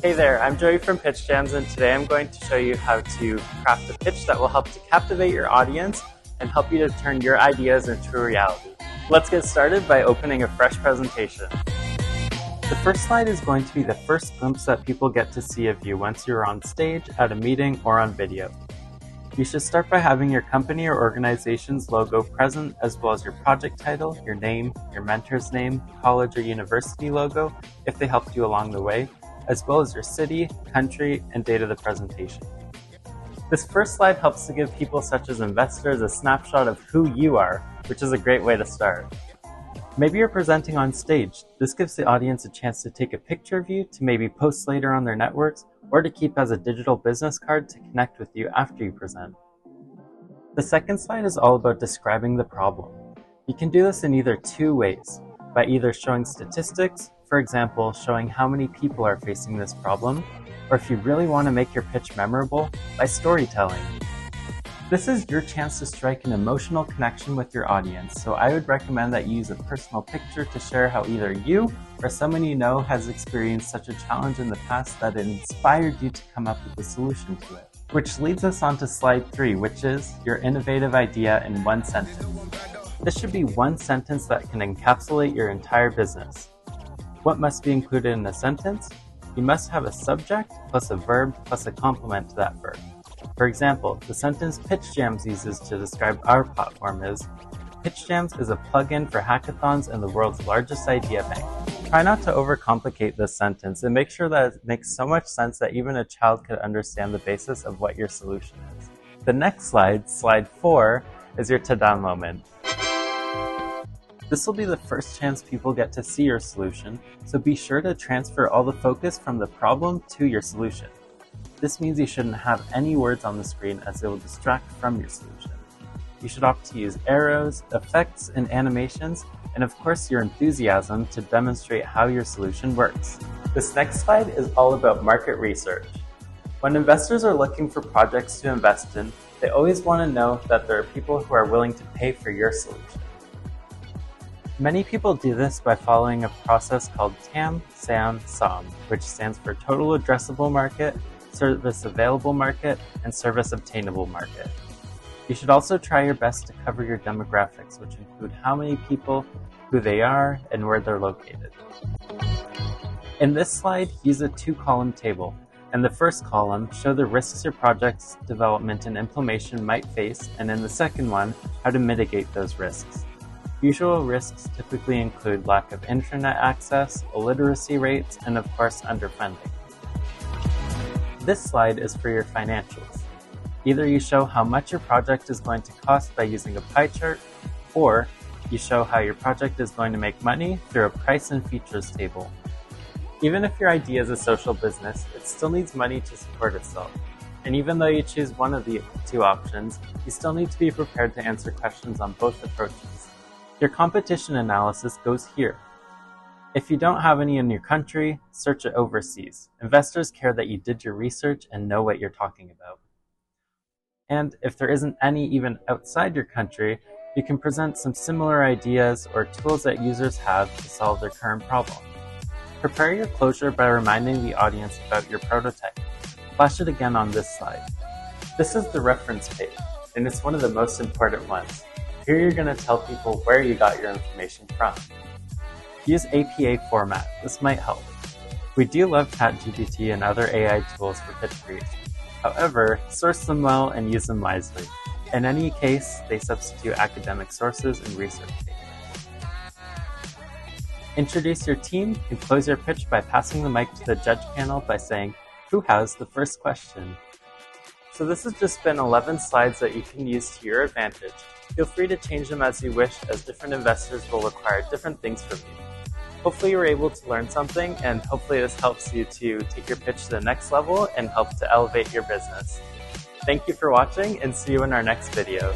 Hey there, I'm Joey from Pitch Jams, and today I'm going to show you how to craft a pitch that will help to captivate your audience and help you to turn your ideas into a reality. Let's get started by opening a fresh presentation. The first slide is going to be the first glimpse that people get to see of you once you're on stage, at a meeting, or on video. You should start by having your company or organization's logo present, as well as your project title, your name, your mentor's name, college or university logo, if they helped you along the way, as well as your city, country, and date of the presentation. This first slide helps to give people such as investors a snapshot of who you are, which is a great way to start. Maybe you're presenting on stage. This gives the audience a chance to take a picture of you to maybe post later on their networks, or to keep as a digital business card to connect with you after you present. The second slide is all about describing the problem. You can do this in either two ways, by either showing statistics, for example, showing how many people are facing this problem, or if you really want to make your pitch memorable, by storytelling. This is your chance to strike an emotional connection with your audience, so I would recommend that you use a personal picture to share how either you or someone you know has experienced such a challenge in the past that it inspired you to come up with a solution to it. Which leads us on to slide 3, which is your innovative idea in one sentence. This should be one sentence that can encapsulate your entire business. What must be included in a sentence? You must have a subject plus a verb plus a complement to that verb. For example, the sentence Pitch Jams uses to describe our platform is, Pitch Jams is a plugin for hackathons and the world's largest idea bank. Try not to overcomplicate this sentence and make sure that it makes so much sense that even a child could understand the basis of what your solution is. The next slide, slide 4, is your ta-da moment. This will be the first chance people get to see your solution, so be sure to transfer all the focus from the problem to your solution. This means you shouldn't have any words on the screen as it will distract from your solution. You should opt to use arrows, effects, and animations, and of course your enthusiasm to demonstrate how your solution works. This next slide is all about market research. When investors are looking for projects to invest in, they always want to know that there are people who are willing to pay for your solution. Many people do this by following a process called TAM, SAM, SOM, which stands for Total Addressable Market, Service Available Market, and Service Obtainable Market. You should also try your best to cover your demographics, which include how many people, who they are, and where they're located. In this slide, use a 2-column table. In the first column, show the risks your project's development and implementation might face, and in the second one, how to mitigate those risks. Usual risks typically include lack of internet access, illiteracy rates, and of course, underfunding. This slide is for your financials. Either you show how much your project is going to cost by using a pie chart, or you show how your project is going to make money through a price and features table. Even if your idea is a social business, it still needs money to support itself. And even though you choose one of the two options, you still need to be prepared to answer questions on both approaches. Your competition analysis goes here. If you don't have any in your country, search it overseas. Investors care that you did your research and know what you're talking about. And if there isn't any even outside your country, you can present some similar ideas or tools that users have to solve their current problem. Prepare your closure by reminding the audience about your prototype. Flash it again on this slide. This is the reference page, and it's one of the most important ones. Here you're going to tell people where you got your information from. Use APA format. This might help. We do love ChatGPT and other AI tools for pitch creation. However, source them well and use them wisely. In any case, they substitute academic sources and research papers. Introduce your team and close your pitch by passing the mic to the judge panel by saying, "Who has the first question?" So this has just been 11 slides that you can use to your advantage. Feel free to change them as you wish, as different investors will require different things from you. Hopefully you were able to learn something, and hopefully this helps you to take your pitch to the next level and help to elevate your business. Thank you for watching, and see you in our next video.